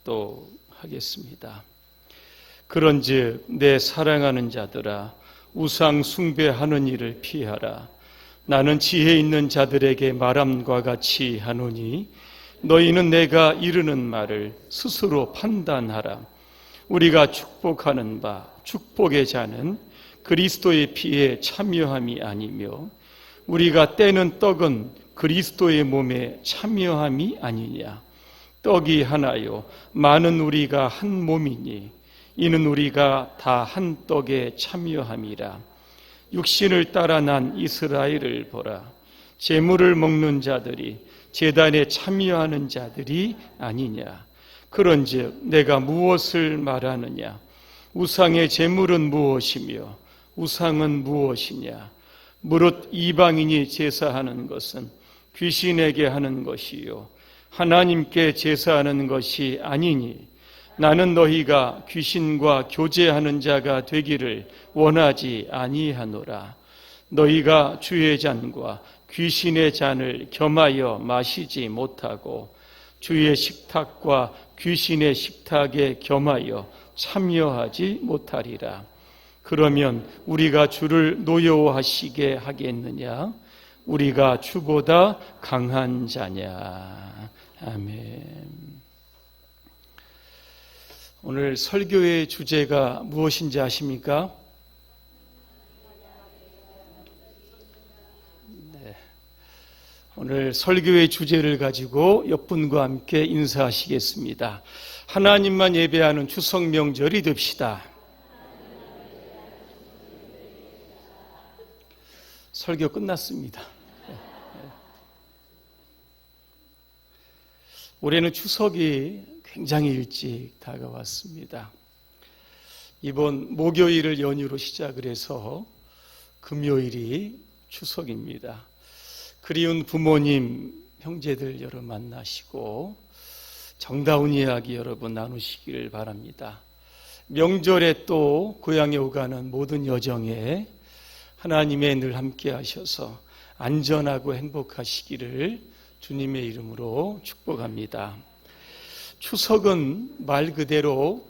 합독하겠습니다. 그런즉 내 사랑하는 자들아, 우상 숭배하는 일을 피하라. 나는 지혜 있는 자들에게 말함과 같이 하노니 너희는 내가 이르는 말을 스스로 판단하라. 우리가 축복하는 바 축복의 자는 그리스도의 피에 참여함이 아니며 우리가 떼는 떡은 그리스도의 몸에 참여함이 아니냐. 떡이 하나요 많은 우리가 한 몸이니 이는 우리가 다 한 떡에 참여함이라. 육신을 따라 난 이스라엘을 보라. 제물을 먹는 자들이 제단에 참여하는 자들이 아니냐. 그런즉 내가 무엇을 말하느냐. 우상의 제물은 무엇이며 우상은 무엇이냐. 무릇 이방인이 제사하는 것은 귀신에게 하는 것이요 하나님께 제사하는 것이 아니니 나는 너희가 귀신과 교제하는 자가 되기를 원하지 아니하노라. 너희가 주의 잔과 귀신의 잔을 겸하여 마시지 못하고 주의 식탁과 귀신의 식탁에 겸하여 참여하지 못하리라. 그러면 우리가 주를 노여워하시게 하겠느냐? 우리가 주보다 강한 자냐? 아멘. 오늘 설교의 주제가 무엇인지 아십니까? 네. 오늘 설교의 주제를 가지고 옆분과 함께 인사하시겠습니다. 하나님만 예배하는 추석 명절이 됩시다. 설교 끝났습니다. 올해는 추석이 굉장히 일찍 다가왔습니다. 이번 목요일을 연휴로 시작을 해서 금요일이 추석입니다. 그리운 부모님, 형제들 여러 만나시고 정다운 이야기 여러분 나누시기를 바랍니다. 명절에 또 고향에 오가는 모든 여정에 하나님의 늘 함께 하셔서 안전하고 행복하시기를 주님의 이름으로 축복합니다. 추석은 말 그대로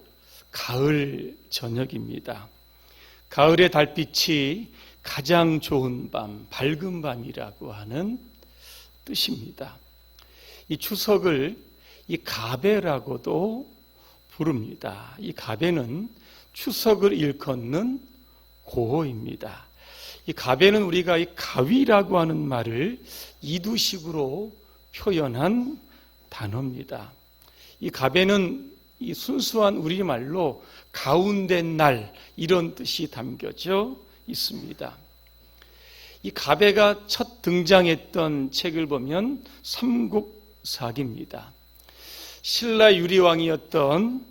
가을 저녁입니다. 가을의 달빛이 가장 좋은 밤, 밝은 밤이라고 하는 뜻입니다. 이 추석을 이 가배라고도 부릅니다. 이 가배는 추석을 일컫는 고호입니다. 이 가배는 우리가 이 가위라고 하는 말을 이두식으로 표현한 단어입니다. 이 가배는 이 순수한 우리말로 가운데 날 이런 뜻이 담겨져 있습니다. 이 가배가 첫 등장했던 책을 보면 삼국사기입니다. 신라 유리왕이었던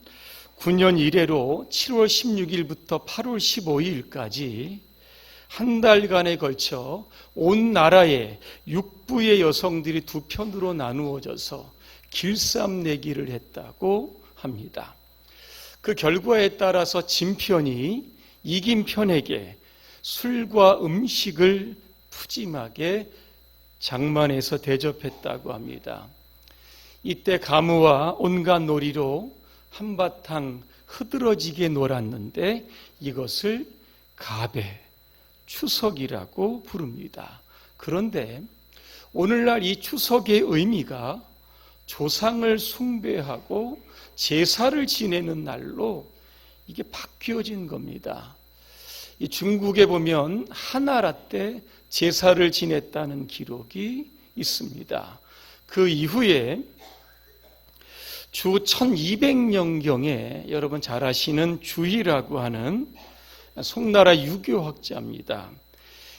9년 이래로 7월 16일부터 8월 15일까지 한 달간에 걸쳐 온 나라에 6부의 여성들이 두 편으로 나누어져서 길쌈내기를 했다고 합니다. 그 결과에 따라서 진 편이 이긴 편에게 술과 음식을 푸짐하게 장만해서 대접했다고 합니다. 이때 가무와 온갖 놀이로 한바탕 흐드러지게 놀았는데 이것을 가배, 추석이라고 부릅니다. 그런데 오늘날 이 추석의 의미가 조상을 숭배하고 제사를 지내는 날로 이게 바뀌어진 겁니다. 이 중국에 보면 한나라 때 제사를 지냈다는 기록이 있습니다. 그 이후에 주 1200년경에 여러분 잘 아시는 주희라고 하는 송나라 유교학자입니다.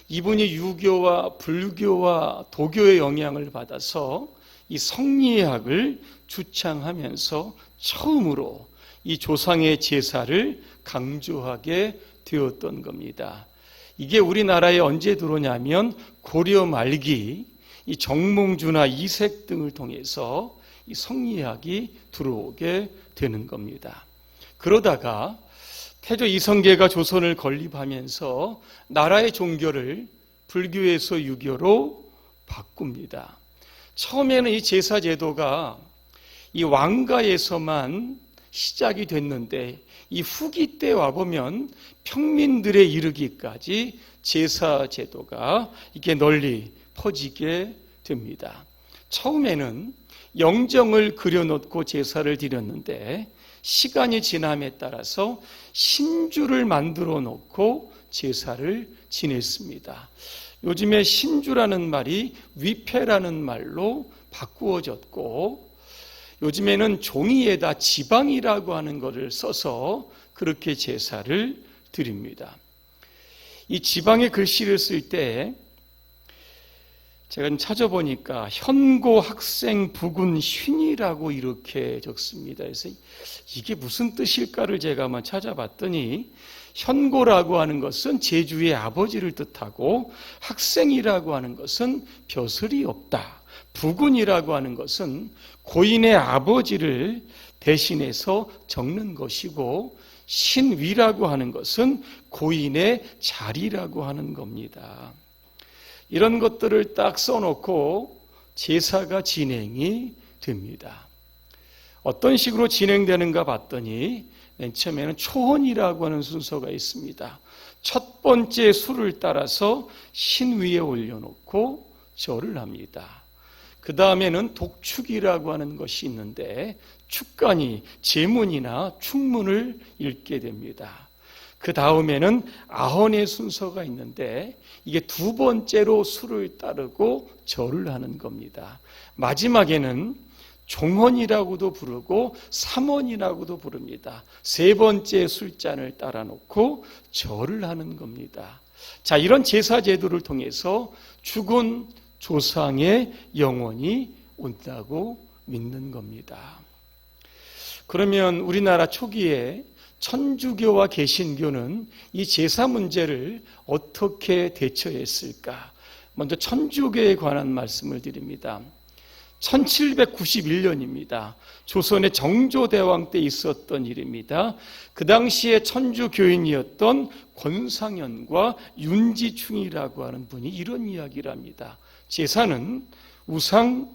이분이 유교와 불교와 도교의 영향을 받아서 이 성리학을 주창하면서 처음으로 이 조상의 제사를 강조하게 되었던 겁니다. 이게 우리나라에 언제 들어오냐면 고려 말기 이 정몽주나 이색 등을 통해서 이 성리학이 들어오게 되는 겁니다. 그러다가 태조 이성계가 조선을 건립하면서 나라의 종교를 불교에서 유교로 바꿉니다. 처음에는 이 제사 제도가 이 왕가에서만 시작이 됐는데 이 후기 때 와보면 평민들에 이르기까지 제사 제도가 이렇게 널리 퍼지게 됩니다. 처음에는 영정을 그려놓고 제사를 드렸는데 시간이 지남에 따라서 신주를 만들어 놓고 제사를 지냈습니다. 요즘에 신주라는 말이 위패라는 말로 바꾸어졌고 요즘에는 종이에다 지방이라고 하는 것을 써서 그렇게 제사를 드립니다. 이 지방의 글씨를 쓸 때 제가 찾아보니까 현고 학생 부군 쉰이라고 이렇게 적습니다. 그래서 이게 무슨 뜻일까를 제가 한번 찾아봤더니 현고라고 하는 것은 제주의 아버지를 뜻하고 학생이라고 하는 것은 벼슬이 없다. 부군이라고 하는 것은 고인의 아버지를 대신해서 적는 것이고 신위라고 하는 것은 고인의 자리라고 하는 겁니다. 이런 것들을 딱 써놓고 제사가 진행이 됩니다. 어떤 식으로 진행되는가 봤더니 맨 처음에는 초헌이라고 하는 순서가 있습니다. 첫 번째 수를 따라서 신 위에 올려놓고 절을 합니다. 그 다음에는 독축이라고 하는 것이 있는데 축간이 제문이나 축문을 읽게 됩니다. 그 다음에는 아헌의 순서가 있는데 이게 두 번째로 수를 따르고 절을 하는 겁니다. 마지막에는 종헌이라고도 부르고 삼헌이라고도 부릅니다. 세 번째 술잔을 따라 놓고 절을 하는 겁니다. 자, 이런 제사 제도를 통해서 죽은 조상의 영혼이 온다고 믿는 겁니다. 그러면 우리나라 초기에 천주교와 개신교는 이 제사 문제를 어떻게 대처했을까? 먼저 천주교에 관한 말씀을 드립니다. 1791년입니다. 조선의 정조대왕 때 있었던 일입니다. 그 당시에 천주교인이었던 권상현과 윤지충이라고 하는 분이 이런 이야기를 합니다. 제사는 우상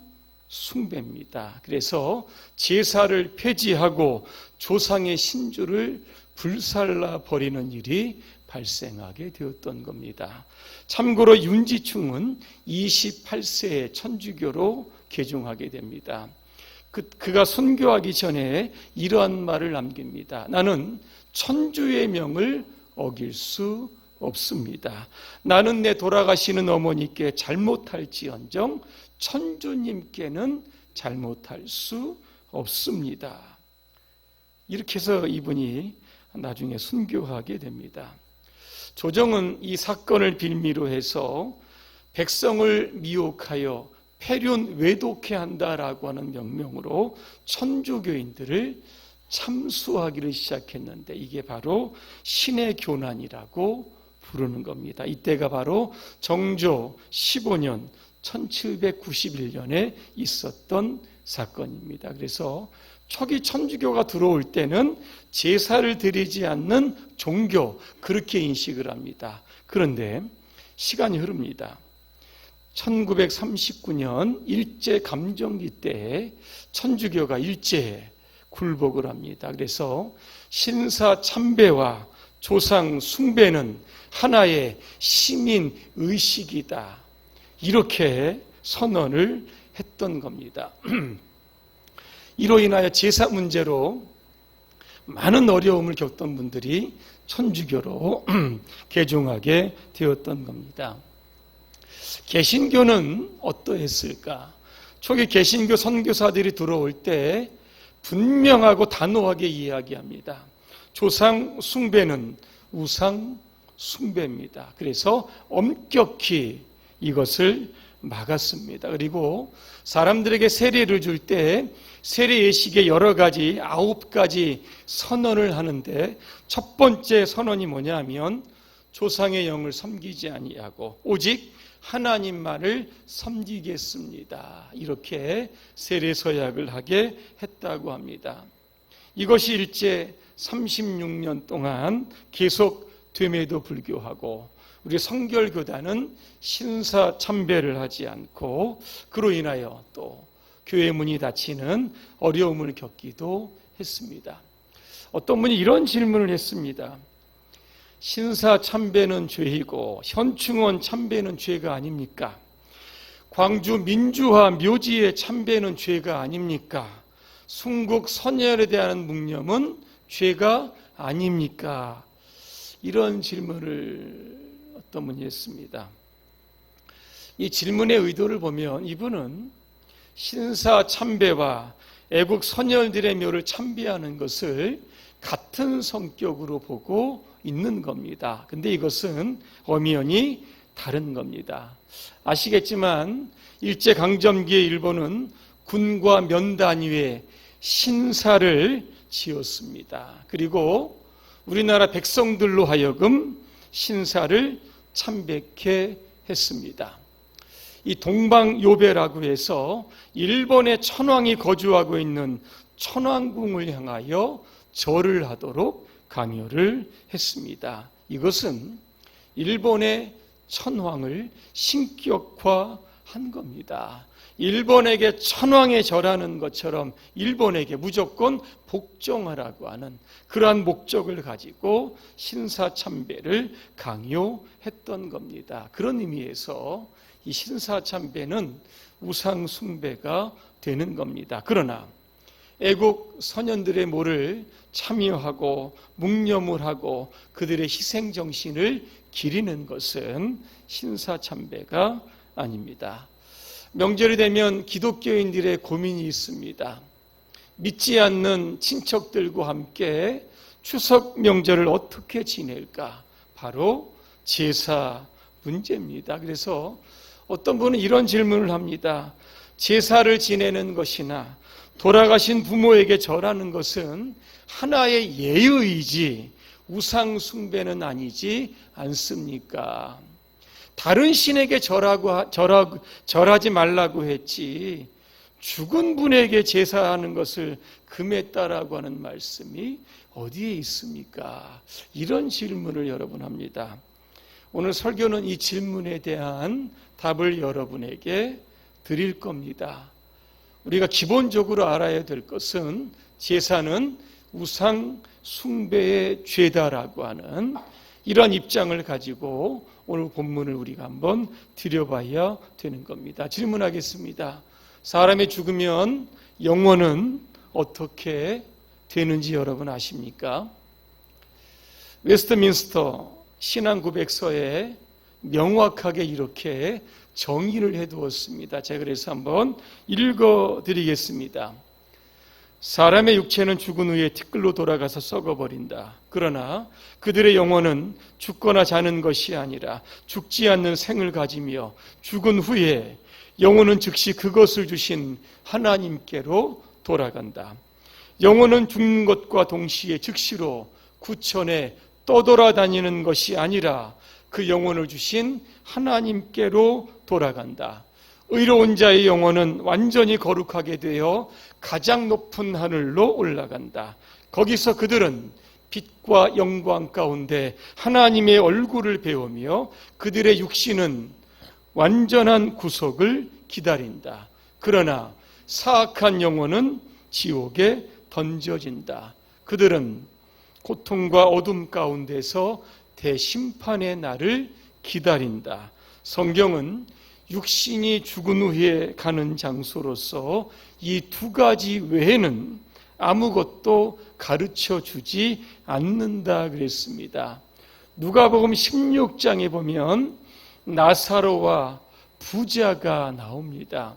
숭배입니다. 그래서 제사를 폐지하고 조상의 신주를 불살라 버리는 일이 발생하게 되었던 겁니다. 참고로 윤지충은 28세에 천주교로 개종하게 됩니다. 그가 순교하기 전에 이러한 말을 남깁니다. 나는 천주의 명을 어길 수 없습니다. 나는 내 돌아가시는 어머니께 잘못할지언정 천주님께는 잘못할 수 없습니다. 이렇게 해서 이분이 나중에 순교하게 됩니다. 조정은 이 사건을 빌미로 해서 백성을 미혹하여 폐륜 외독해 한다라고 하는 명명으로 천주교인들을 참수하기를 시작했는데 이게 바로 신의 교난이라고 부르는 겁니다. 이때가 바로 정조 15년 1791년에 있었던 사건입니다. 그래서 초기 천주교가 들어올 때는 제사를 드리지 않는 종교 그렇게 인식을 합니다. 그런데 시간이 흐릅니다. 1939년 일제감정기 때 천주교가 일제에 굴복을 합니다. 그래서 신사 참배와 조상 숭배는 하나의 시민 의식이다. 이렇게 선언을 했던 겁니다. 이로 인하여 제사 문제로 많은 어려움을 겪던 분들이 천주교로 개종하게 되었던 겁니다. 개신교는 어떠했을까? 초기 개신교 선교사들이 들어올 때 분명하고 단호하게 이야기합니다. 조상 숭배는 우상 숭배입니다. 그래서 엄격히 이것을 막았습니다. 그리고 사람들에게 세례를 줄 때 세례 예식에 여러 가지 9가지 선언을 하는데 첫 번째 선언이 뭐냐면 조상의 영을 섬기지 아니하고 오직 하나님만을 섬기겠습니다. 이렇게 세례 서약을 하게 했다고 합니다. 이것이 일제 36년 동안 계속 됨에도 불구하고 우리 성결교단은 신사 참배를 하지 않고 그로 인하여 또 교회 문이 닫히는 어려움을 겪기도 했습니다. 어떤 분이 이런 질문을 했습니다. 신사 참배는 죄이고 현충원 참배는 죄가 아닙니까? 광주 민주화 묘지의 참배는 죄가 아닙니까? 순국 선열에 대한 묵념은 죄가 아닙니까? 이런 질문을 어떤 분이 했습니다. 이 질문의 의도를 보면 이분은 신사 참배와 애국 선열들의 묘를 참배하는 것을 같은 성격으로 보고 있는 겁니다. 근데 이것은 엄연히 다른 겁니다. 아시겠지만 일제강점기의 일본은 군과 면 단위의 신사를 지었습니다. 그리고 우리나라 백성들로 하여금 신사를 참배케 했습니다. 이 동방요배라고 해서 일본의 천황이 거주하고 있는 천왕궁을 향하여 절을 하도록 강요를 했습니다. 이것은 일본의 천황을 신격화한 겁니다. 일본에게 천황에 절하는 것처럼 일본에게 무조건 복종하라고 하는 그러한 목적을 가지고 신사참배를 강요했던 겁니다. 그런 의미에서 이 신사참배는 우상숭배가 되는 겁니다. 그러나 애국 선현들의 모를 참여하고 묵념을 하고 그들의 희생정신을 기리는 것은 신사참배가 아닙니다. 명절이 되면 기독교인들의 고민이 있습니다. 믿지 않는 친척들과 함께 추석 명절을 어떻게 지낼까? 바로 제사 문제입니다. 그래서 어떤 분은 이런 질문을 합니다. 제사를 지내는 것이나 돌아가신 부모에게 절하는 것은 하나의 예의이지 우상 숭배는 아니지 않습니까? 다른 신에게 절하지 말라고 했지 죽은 분에게 제사하는 것을 금했다라고 하는 말씀이 어디에 있습니까? 이런 질문을 여러분 합니다. 오늘 설교는 이 질문에 대한 답을 여러분에게 드릴 겁니다. 우리가 기본적으로 알아야 될 것은 제사는 우상 숭배의 죄다라고 하는 이러한 입장을 가지고 오늘 본문을 우리가 한번 들여봐야 되는 겁니다. 질문하겠습니다. 사람이 죽으면 영혼은 어떻게 되는지 여러분 아십니까? 웨스트민스터 신앙고백서에 명확하게 이렇게 정의를 해두었습니다. 제가 그래서 한번 읽어드리겠습니다. 사람의 육체는 죽은 후에 티끌로 돌아가서 썩어버린다. 그러나 그들의 영혼은 죽거나 자는 것이 아니라 죽지 않는 생을 가지며 죽은 후에 영혼은 즉시 그것을 주신 하나님께로 돌아간다. 영혼은 죽는 것과 동시에 즉시로 구천에 떠돌아다니는 것이 아니라 그 영혼을 주신 하나님께로 돌아간다. 의로운 자의 영혼은 완전히 거룩하게 되어 가장 높은 하늘로 올라간다. 거기서 그들은 빛과 영광 가운데 하나님의 얼굴을 배우며 그들의 육신은 완전한 구속을 기다린다. 그러나 사악한 영혼은 지옥에 던져진다. 그들은 고통과 어둠 가운데서 대심판의 날을 기다린다. 성경은 육신이 죽은 후에 가는 장소로서 이 두 가지 외에는 아무것도 가르쳐 주지 않는다 그랬습니다. 누가복음 16장에 보면 나사로와 부자가 나옵니다.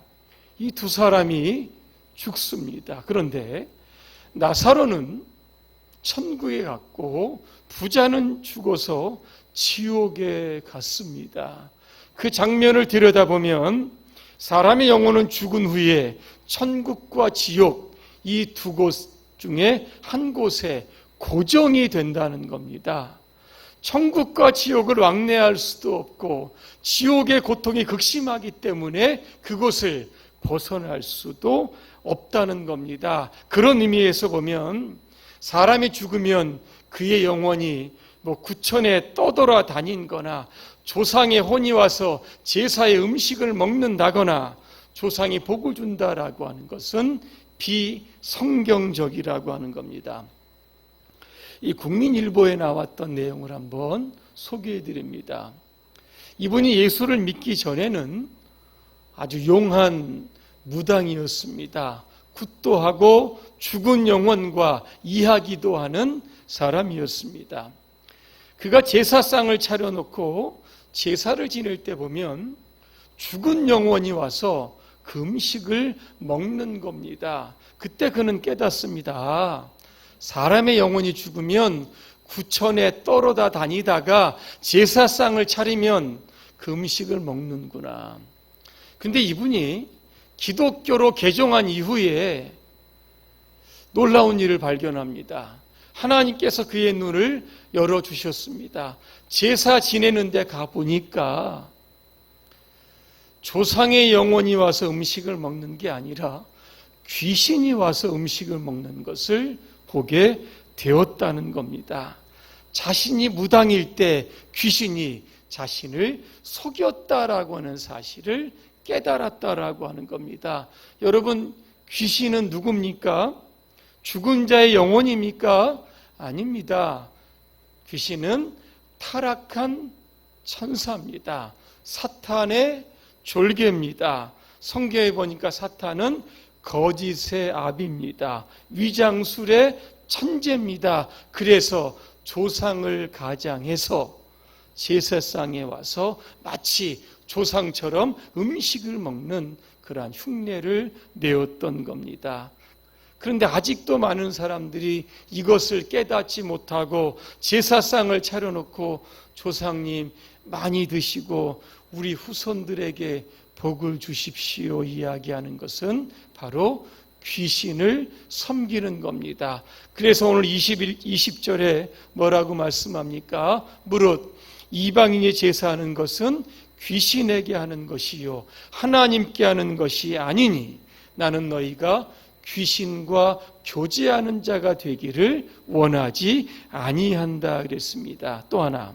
이 두 사람이 죽습니다. 그런데 나사로는 천국에 갔고 부자는 죽어서 지옥에 갔습니다. 그 장면을 들여다보면 사람의 영혼은 죽은 후에 천국과 지옥 이 두 곳 중에 한 곳에 고정이 된다는 겁니다. 천국과 지옥을 왕래할 수도 없고 지옥의 고통이 극심하기 때문에 그곳을 벗어날 수도 없다는 겁니다. 그런 의미에서 보면 사람이 죽으면 그의 영혼이 구천에 떠돌아다닌 거나 조상의 혼이 와서 제사의 음식을 먹는다거나 조상이 복을 준다라고 하는 것은 비성경적이라고 하는 겁니다. 이 국민일보에 나왔던 내용을 한번 소개해 드립니다. 이분이 예수를 믿기 전에는 아주 용한 무당이었습니다. 굿도 하고 죽은 영혼과 이야기도 하는 사람이었습니다. 그가 제사상을 차려놓고 제사를 지낼 때 보면 죽은 영혼이 와서 그 음식을 먹는 겁니다. 그때 그는 깨닫습니다. 사람의 영혼이 죽으면 구천에 떨어다 다니다가 제사상을 차리면 그 음식을 먹는구나. 근데 이분이 기독교로 개종한 이후에 놀라운 일을 발견합니다. 하나님께서 그의 눈을 열어주셨습니다. 제사 지내는 데 가보니까 조상의 영혼이 와서 음식을 먹는 게 아니라 귀신이 와서 음식을 먹는 것을 보게 되었다는 겁니다. 자신이 무당일 때 귀신이 자신을 속였다라고 하는 사실을 깨달았다라고 하는 겁니다. 여러분, 귀신은 누굽니까? 죽은 자의 영혼입니까? 아닙니다. 귀신은 타락한 천사입니다. 사탄의 졸개입니다. 성경에 보니까 사탄은 거짓의 아비입니다. 위장술의 천재입니다. 그래서 조상을 가장해서 제사상에 와서 마치 조상처럼 음식을 먹는 그러한 흉내를 내었던 겁니다. 그런데 아직도 많은 사람들이 이것을 깨닫지 못하고 제사상을 차려놓고 조상님 많이 드시고 우리 후손들에게 복을 주십시오 이야기하는 것은 바로 귀신을 섬기는 겁니다. 그래서 오늘 20절에 뭐라고 말씀합니까? 무릇 이방인이 제사하는 것은 귀신에게 하는 것이요 하나님께 하는 것이 아니니 나는 너희가 귀신과 교제하는 자가 되기를 원하지 아니한다 그랬습니다. 또 하나,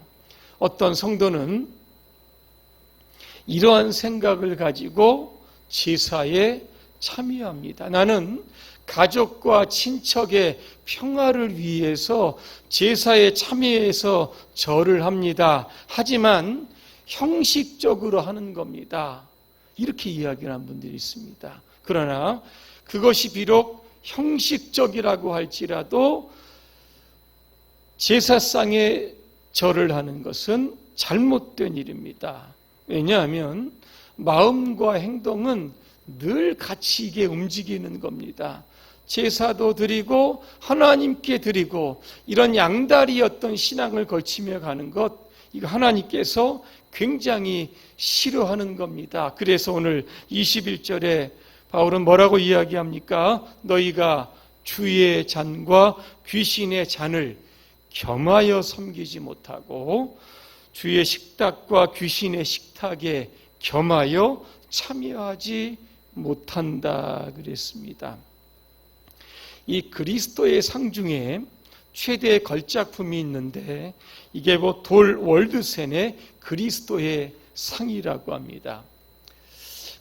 어떤 성도는 이러한 생각을 가지고 제사에 참여합니다. 나는 가족과 친척의 평화를 위해서 제사에 참여해서 절을 합니다. 하지만 형식적으로 하는 겁니다. 이렇게 이야기하는 분들이 있습니다. 그러나 그것이 비록 형식적이라고 할지라도 제사상에 절을 하는 것은 잘못된 일입니다. 왜냐하면 마음과 행동은 늘 같이 이게 움직이는 겁니다. 제사도 드리고 하나님께 드리고 이런 양다리 어떤 신앙을 걸치며 가는 것, 이거 하나님께서 굉장히 싫어하는 겁니다. 그래서 오늘 21절에 바울은 뭐라고 이야기합니까? 너희가 주의 잔과 귀신의 잔을 겸하여 섬기지 못하고 주의 식탁과 귀신의 식탁에 겸하여 참여하지 못한다 그랬습니다. 이 그리스도의 상 중에 최대의 걸작품이 있는데 이게 돌 월드센의 그리스도의 상이라고 합니다.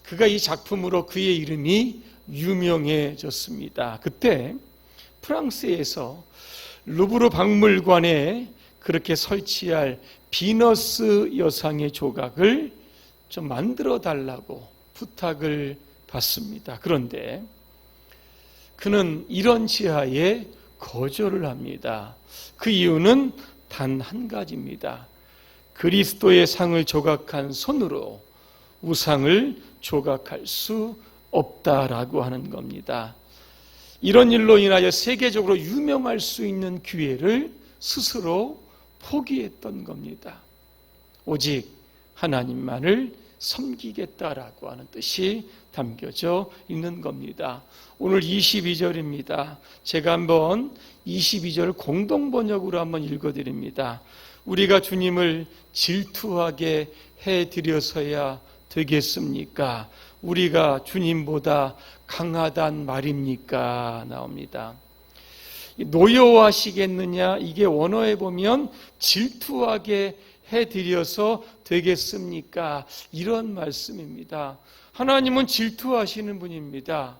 그가 이 작품으로 그의 이름이 유명해졌습니다. 그때 프랑스에서 루브르 박물관에 그렇게 설치할 비너스 여상의 조각을 좀 만들어 달라고 부탁을 받습니다. 그런데 그는 이런 제하에 거절을 합니다. 그 이유는 단 한 가지입니다. 그리스도의 상을 조각한 손으로 우상을 조각할 수 없다라고 하는 겁니다. 이런 일로 인하여 세계적으로 유명할 수 있는 기회를 스스로 포기했던 겁니다. 오직 하나님만을 섬기겠다라고 하는 뜻이 담겨져 있는 겁니다. 오늘 22절입니다. 제가 한번 22절 공동번역으로 한번 읽어드립니다. 우리가 주님을 질투하게 해드려서야 되겠습니까? 우리가 주님보다 강하단 말입니까? 나옵니다. 노여워하시겠느냐? 이게 원어에 보면 질투하게 해드려서 되겠습니까? 이런 말씀입니다. 하나님은 질투하시는 분입니다.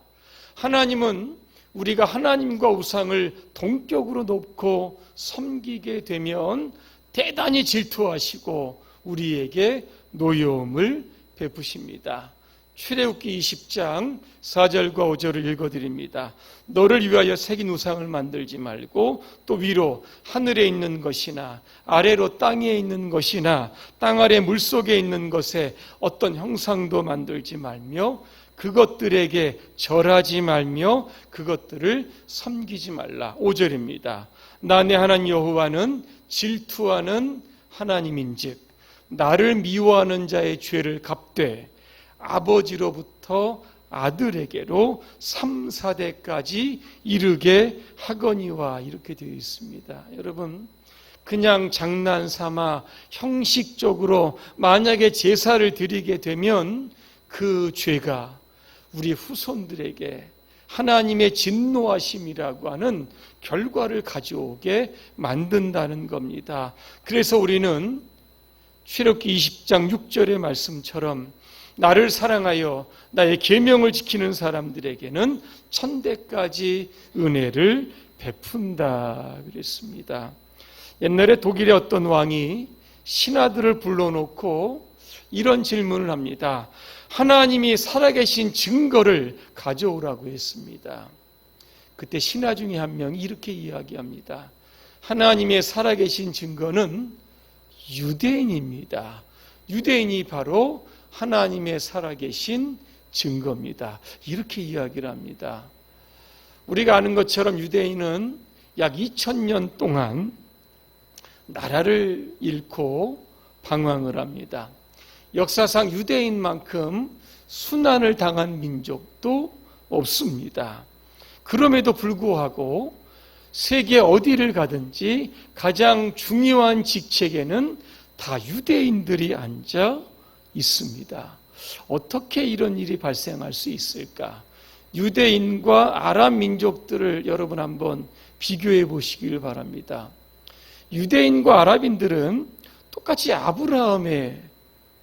하나님은 우리가 하나님과 우상을 동격으로 놓고 섬기게 되면 대단히 질투하시고 우리에게 노여움을 베푸십니다. 출애굽기 20장 4절과 5절을 읽어드립니다. 너를 위하여 새긴 우상을 만들지 말고 또 위로 하늘에 있는 것이나 아래로 땅에 있는 것이나 땅 아래 물속에 있는 것에 어떤 형상도 만들지 말며 그것들에게 절하지 말며 그것들을 섬기지 말라. 5절입니다. 나 내 하나님 여호와는 질투하는 하나님인즉 나를 미워하는 자의 죄를 갚되 아버지로부터 아들에게로 3, 4대까지 이르게 하거니와 이렇게 되어 있습니다. 여러분, 그냥 장난삼아 형식적으로 만약에 제사를 드리게 되면 그 죄가 우리 후손들에게 하나님의 진노하심이라고 하는 결과를 가져오게 만든다는 겁니다. 그래서 우리는 출애굽기 20장 6절의 말씀처럼 나를 사랑하여 나의 계명을 지키는 사람들에게는 1000대까지 은혜를 베푼다 그랬습니다. 옛날에 독일의 어떤 왕이 신하들을 불러놓고 이런 질문을 합니다. 하나님이 살아계신 증거를 가져오라고 했습니다. 그때 신하 중에 한 명이 이렇게 이야기합니다. 하나님의 살아계신 증거는 유대인입니다. 유대인이 바로 하나님의 살아계신 증거입니다. 이렇게 이야기를 합니다. 우리가 아는 것처럼 유대인은 약 2000년 동안 나라를 잃고 방황을 합니다. 역사상 유대인만큼 순환을 당한 민족도 없습니다. 그럼에도 불구하고 세계 어디를 가든지 가장 중요한 직책에는 다 유대인들이 앉아 있습니다. 어떻게 이런 일이 발생할 수 있을까? 유대인과 아랍 민족들을 여러분 한번 비교해 보시길 바랍니다. 유대인과 아랍인들은 똑같이 아브라함의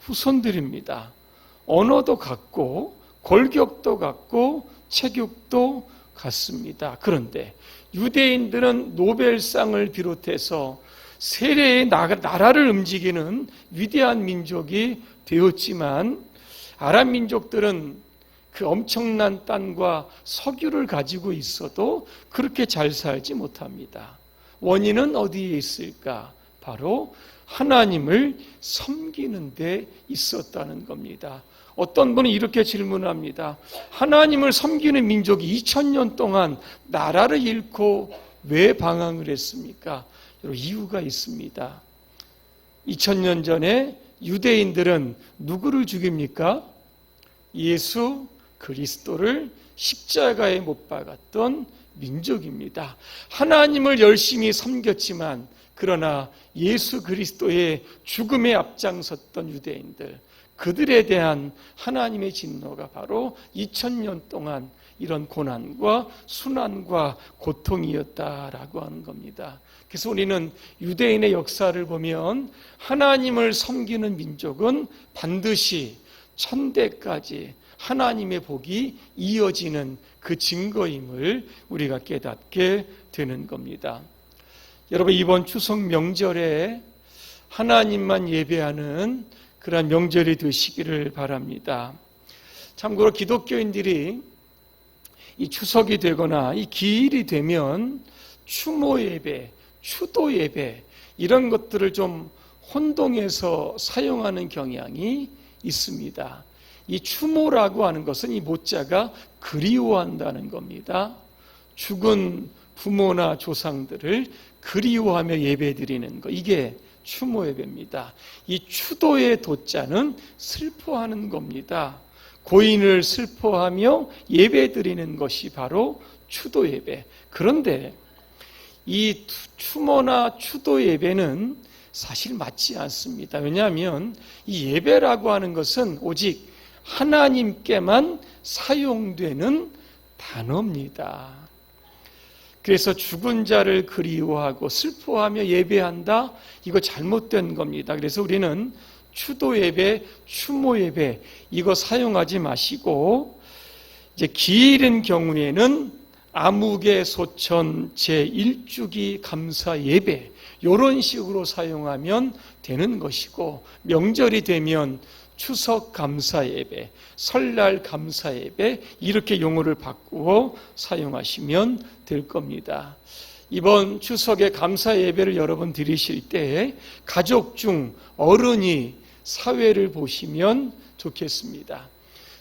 후손들입니다. 언어도 같고 골격도 같고 체격도 같습니다. 그런데 유대인들은 노벨상을 비롯해서 세계의 나라를 움직이는 위대한 민족이 되었지만 아랍 민족들은 그 엄청난 땅과 석유를 가지고 있어도 그렇게 잘 살지 못합니다. 원인은 어디에 있을까? 바로 하나님을 섬기는 데 있었다는 겁니다. 어떤 분은 이렇게 질문합니다. 하나님을 섬기는 민족이 2000년 동안 나라를 잃고 왜 방황을 했습니까? 이유가 있습니다. 2000년 전에 유대인들은 누구를 죽입니까? 예수 그리스도를 십자가에 못 박았던 민족입니다. 하나님을 열심히 섬겼지만 그러나 예수 그리스도의 죽음에 앞장섰던 유대인들, 그들에 대한 하나님의 진노가 바로 2000년 동안 이런 고난과 순환과 고통이었다라고 하는 겁니다. 그래서 우리는 유대인의 역사를 보면 하나님을 섬기는 민족은 반드시 1000대까지 하나님의 복이 이어지는 그 증거임을 우리가 깨닫게 되는 겁니다. 여러분, 이번 추석 명절에 하나님만 예배하는 그런 명절이 되시기를 바랍니다. 참고로 기독교인들이 이 추석이 되거나 이 기일이 되면 추모 예배, 추도 예배 이런 것들을 좀 혼동해서 사용하는 경향이 있습니다. 이 추모라고 하는 것은 이 모자가 그리워한다는 겁니다. 죽은 부모나 조상들을 그리워하며 예배드리는 것, 이게 추모 예배입니다. 이 추도의 도자는 슬퍼하는 겁니다. 고인을 슬퍼하며 예배드리는 것이 바로 추도 예배. 그런데 이 추모나 추도 예배는 사실 맞지 않습니다. 왜냐하면 이 예배라고 하는 것은 오직 하나님께만 사용되는 단어입니다. 그래서 죽은 자를 그리워하고 슬퍼하며 예배한다? 이거 잘못된 겁니다. 그래서 우리는 추도 예배, 추모 예배 이거 사용하지 마시고 이제 기일인 경우에는 아무개 소천 제1주기 감사 예배 이런 식으로 사용하면 되는 것이고, 명절이 되면 추석 감사 예배, 설날 감사 예배 이렇게 용어를 바꾸어 사용하시면 될 겁니다. 이번 추석에 감사 예배를 여러분 드리실 때 가족 중 어른이 사회를 보시면 좋겠습니다.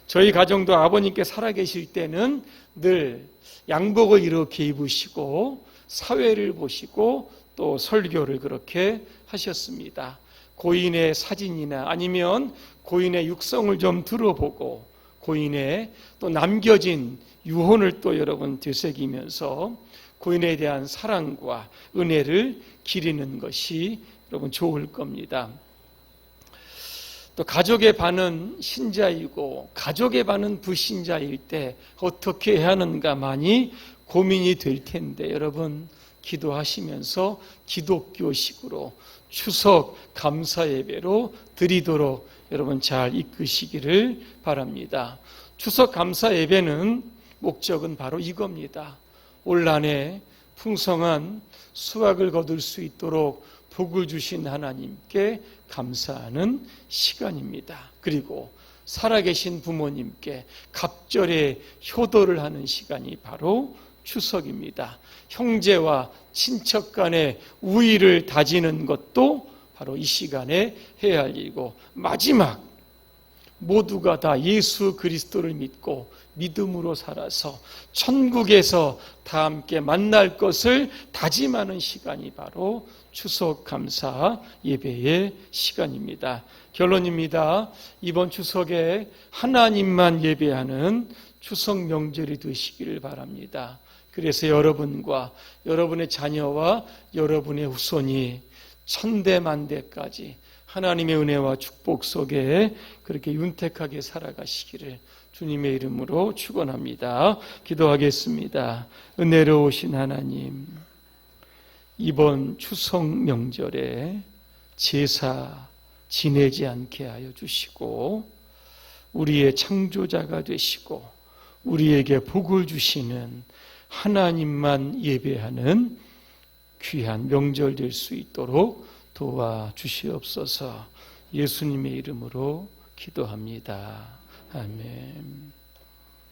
저희 가정도 아버님께 살아계실 때는 늘 양복을 이렇게 입으시고 사회를 보시고 또 설교를 그렇게 하셨습니다. 고인의 사진이나 아니면 고인의 육성을 좀 들어보고 고인의 또 남겨진 유혼을 또 여러분 되새기면서 고인에 대한 사랑과 은혜를 기리는 것이 여러분 좋을 겁니다. 또 가족의 반은 신자이고 가족의 반은 불신자일 때 어떻게 해야 하는가 많이 고민이 될 텐데, 여러분 기도하시면서 기독교식으로 추석 감사 예배로 드리도록 여러분 잘 이끄시기를 바랍니다. 추석 감사 예배는 목적은 바로 이겁니다. 올 한해 풍성한 수확을 거둘 수 있도록 복을 주신 하나님께 감사하는 시간입니다. 그리고 살아계신 부모님께 갑절의 효도를 하는 시간이 바로 추석입니다. 형제와 친척 간의 우의를 다지는 것도 바로 이 시간에 해야 할 일이고, 마지막 모두가 다 예수 그리스도를 믿고 믿음으로 살아서 천국에서 다 함께 만날 것을 다짐하는 시간이 바로 추석 감사 예배의 시간입니다. 결론입니다. 이번 추석에 하나님만 예배하는 추석 명절이 되시기를 바랍니다. 그래서 여러분과 여러분의 자녀와 여러분의 후손이 천대만대까지 하나님의 은혜와 축복 속에 그렇게 윤택하게 살아가시기를 주님의 이름으로 축원합니다. 기도하겠습니다. 은혜로우신 하나님, 이번 추석 명절에 제사 지내지 않게 하여 주시고 우리의 창조자가 되시고 우리에게 복을 주시는 하나님만 예배하는 귀한 명절 될 수 있도록 도와주시옵소서. 예수님의 이름으로 기도합니다. 아멘.